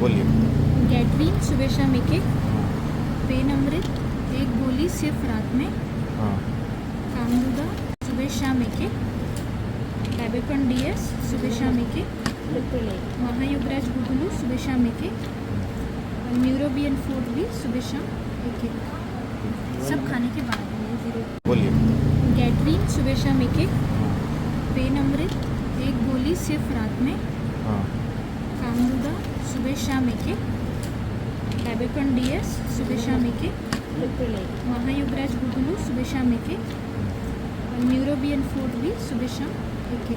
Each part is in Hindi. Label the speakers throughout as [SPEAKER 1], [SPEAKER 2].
[SPEAKER 1] बोलिए।
[SPEAKER 2] गैट्रीन सुबह शाम एक
[SPEAKER 1] हाँ।
[SPEAKER 2] पेन अमृत एक गोली सिर्फ रात में,
[SPEAKER 1] हाँ।
[SPEAKER 2] कामरूदा सुबह शाम एक डायबेकन डीएस सुबह शाम एक महायुगराज गुगुलू सुबह शाम एक न्यूरोबियन फूड भी सुबह शाम एक सब खाने के बाद में।
[SPEAKER 1] बोलिए।
[SPEAKER 2] गैट्रीन सुबह शाम एक
[SPEAKER 1] हाँ।
[SPEAKER 2] पेन अमृत एक गोली सिर्फ रात में,
[SPEAKER 1] हाँ।
[SPEAKER 2] कामरूदा सुबह शाम एक डायबेकन डीएस सुबह शाम एक महायुगराज गुगुलू सुबह शाम एक न्यूरोबियन फूड भी सुबह शाम एक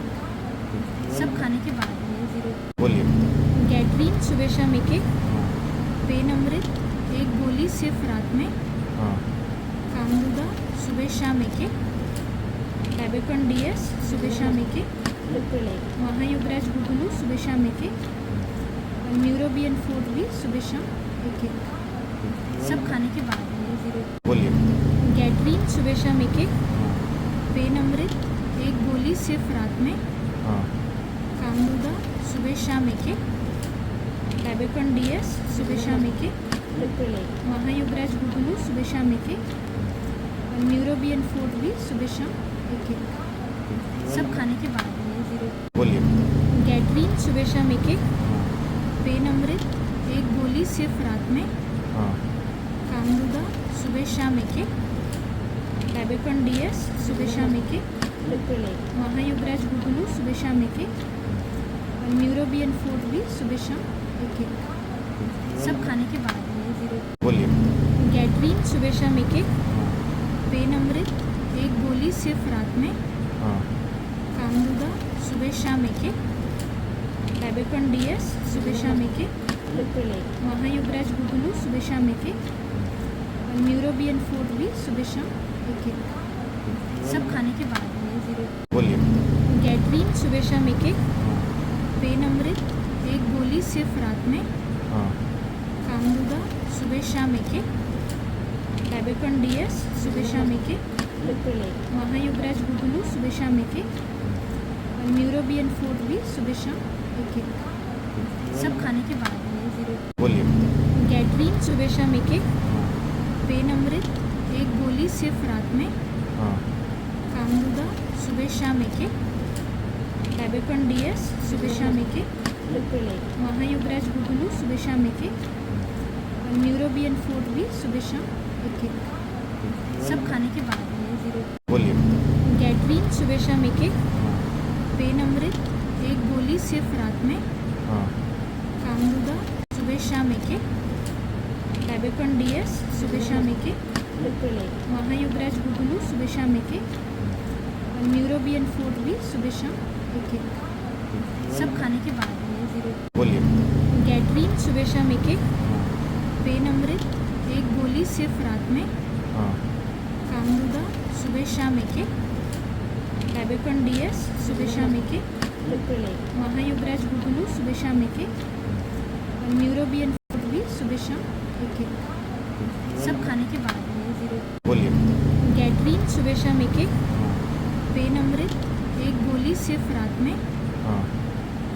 [SPEAKER 2] सब खाने के बाद में।
[SPEAKER 1] बोलिए।
[SPEAKER 2] गैट्रीन सुबह शाम एक
[SPEAKER 1] हाँ।
[SPEAKER 2] पेन अमृत एक गोली सिर्फ रात में,
[SPEAKER 1] हाँ।
[SPEAKER 2] कामरूदा सुबह शाम एक डायबेकन डीएस सुबह शाम एक महायुगराज गुगुलू सुबह शाम एक न्यूरोबियन फूड भी सुबह शाम एक सब खाने के बाद में।
[SPEAKER 1] बोलिए।
[SPEAKER 2] गैट्रीन सुबह शाम एक
[SPEAKER 1] हाँ।
[SPEAKER 2] पेन अमृत एक गोली सिर्फ रात में,
[SPEAKER 1] हाँ।
[SPEAKER 2] कामरूदा सुबह शाम एक डायबेकन डीएस सुबह शाम एक महायुगराज गुगुलू सुबह शाम एक न्यूरोबियन फूड भी सुबह शाम एक सब खाने के बाद में।
[SPEAKER 1] बोलिए।
[SPEAKER 2] गैट्रीन सुबह शाम एक
[SPEAKER 1] हाँ।
[SPEAKER 2] पेन अमृत एक गोली सिर्फ रात में,
[SPEAKER 1] हाँ।
[SPEAKER 2] कामरूदा सुबह शाम एक डायबेकन डीएस सुबह शाम एक महायुगराज गुगुलू सुबह शाम एक न्यूरोबियन फूड भी सुबह शाम एक सब खाने के बाद में।
[SPEAKER 1] बोलिए।
[SPEAKER 2] गैट्रीन सुबह शाम एक
[SPEAKER 1] हाँ।
[SPEAKER 2] पेन अमृत एक गोली सिर्फ रात में,
[SPEAKER 1] हाँ।
[SPEAKER 2] कामरूदा सुबह शाम एक डायबेकन डीएस सुबह शाम एक महायुगराज गुगुलू सुबह शाम एक न्यूरोबियन फूड भी सुबह शाम एक सब खाने के बाद में।
[SPEAKER 1] बोलिए।
[SPEAKER 2] गैट्रीन सुबह शाम एक
[SPEAKER 1] हाँ।
[SPEAKER 2] पेन अमृत एक गोली सिर्फ रात में,
[SPEAKER 1] हाँ।
[SPEAKER 2] कामरूदा सुबह शाम एक डायबेकन डीएस सुबह शाम एक महायुगराज गुगुलू सुबह शाम एक न्यूरोबियन फूड भी सुबह शाम एक सब खाने के बाद में।
[SPEAKER 1] बोलिए।
[SPEAKER 2] गैट्रीन सुबह शाम एक
[SPEAKER 1] हाँ।
[SPEAKER 2] पेन अमृत एक गोली सिर्फ रात में,
[SPEAKER 1] हाँ।
[SPEAKER 2] कामरूदा सुबह शाम एक डायबेकन डीएस सुबह शाम एक महायुगराज गुगुलू सुबह शाम एक न्यूरोबियन फूड भी सुबह शाम एक सब खाने के बाद में।
[SPEAKER 1] बोलिए।
[SPEAKER 2] गैट्रीन सुबह शाम एक
[SPEAKER 1] हाँ।
[SPEAKER 2] पेन अमृत एक गोली सिर्फ रात में,
[SPEAKER 1] हाँ।
[SPEAKER 2] कामरूदा सुबह शाम एक डायबेकन डीएस सुबह शाम एक महायुगराज गुगुलू सुबह शाम एक न्यूरोबियन फूड भी सुबह शाम एक सब खाने के बाद में।
[SPEAKER 1] बोलिए।
[SPEAKER 2] गैट्रीन सुबह शाम एक
[SPEAKER 1] हाँ।
[SPEAKER 2] पेन अमृत एक गोली सिर्फ रात में,
[SPEAKER 1] हाँ।
[SPEAKER 2] कामरूदा सुबह शाम एक डायबेकन डीएस सुबह शाम एक महायुगराज गुगुलू सुबह शाम एक न्यूरोबियन फूड भी सुबह शाम एक सब खाने के बाद में।
[SPEAKER 1] बोलिए।
[SPEAKER 2] गैट्रीन सुबह शाम एक
[SPEAKER 1] हाँ।
[SPEAKER 2] पेन अमृत एक गोली सिर्फ रात में,
[SPEAKER 1] हाँ।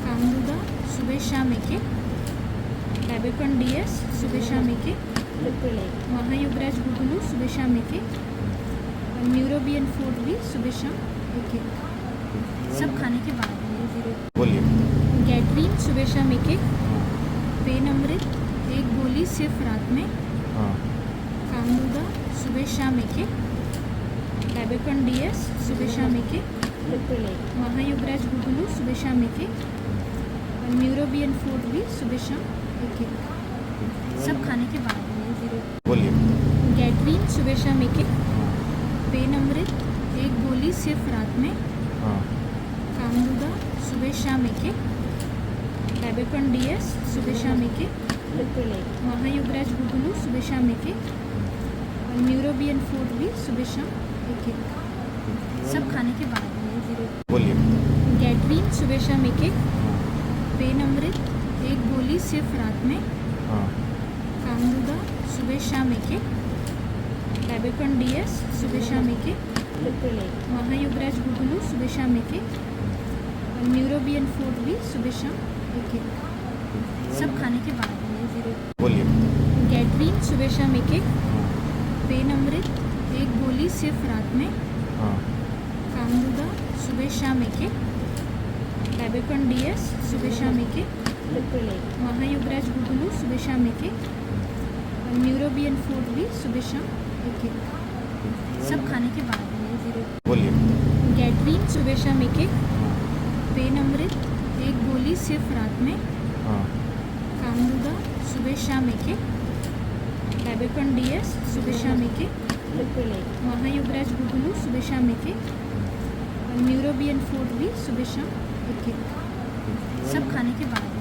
[SPEAKER 2] कामरूदा सुबह शाम एक डायबेकन डीएस सुबह शाम एक महायुगराज गुगुलू सुबह शाम एक न्यूरोबियन फूड भी सुबह शाम एक सब खाने के बाद में।
[SPEAKER 1] बोलिए।
[SPEAKER 2] गैट्रीन सुबह शाम एक
[SPEAKER 1] हाँ।
[SPEAKER 2] पेन अमृत एक गोली सिर्फ रात में,
[SPEAKER 1] हाँ।
[SPEAKER 2] कामरूदा सुबह शाम एक डायबेकन डीएस सुबह शाम एक महायुगराज गुगुलू सुबह शाम एक न्यूरोबियन फूड भी सुबह शाम एक सब खाने के बाद में।
[SPEAKER 1] बोलिए।
[SPEAKER 2] गैट्रीन सुबह शाम एक
[SPEAKER 1] हाँ।
[SPEAKER 2] पेन अमृत एक गोली सिर्फ रात में,
[SPEAKER 1] हाँ।
[SPEAKER 2] कामरूदा सुबह शाम एक डायबेकन डीएस सुबह शाम एक महायुगराज गुगुलू सुबह शाम एक न्यूरोबियन फूड भी सुबह शाम एक सब खाने के बाद में।
[SPEAKER 1] बोलिए।
[SPEAKER 2] गैट्रीन सुबह शाम एक
[SPEAKER 1] हाँ।
[SPEAKER 2] पेन अमृत एक गोली सिर्फ रात में,
[SPEAKER 1] हाँ।
[SPEAKER 2] कामरूदा सुबह शाम एक डायबेकन डीएस सुबह शाम एक महायुगराज गुगुलू सुबह शाम एक न्यूरोबियन फूड भी सुबह शाम एक सब खाने के बाद में 0।
[SPEAKER 1] बोलिए।
[SPEAKER 2] गैड्रीन सुबह शाम एक
[SPEAKER 1] हाँ
[SPEAKER 2] पेन अमृत 1 गोली सिर्फ रात में,
[SPEAKER 1] हाँ
[SPEAKER 2] कामदुदा सुबह शाम एक बैबेकॉन DS सुबह शाम एक महायुगराज गुगुलू सुबह शाम एक और न्यूरोबियन फूड भी सुबह शाम एक सब खाने के बाद में 0।
[SPEAKER 1] बोलिए।
[SPEAKER 2] गैड्रीन सुबह शाम एक
[SPEAKER 1] हाँ
[SPEAKER 2] पेन अमृत 1 गोली सिर्फ रात में,
[SPEAKER 1] हाँ
[SPEAKER 2] कामदुदा सुबह शाम एक बैबेकॉन DS सुबह शाम एक महायुगराज गुगुलू सुबह शाम एक और न्यूरोबियन फूड भी सुबह शाम एक सब खाने के बाद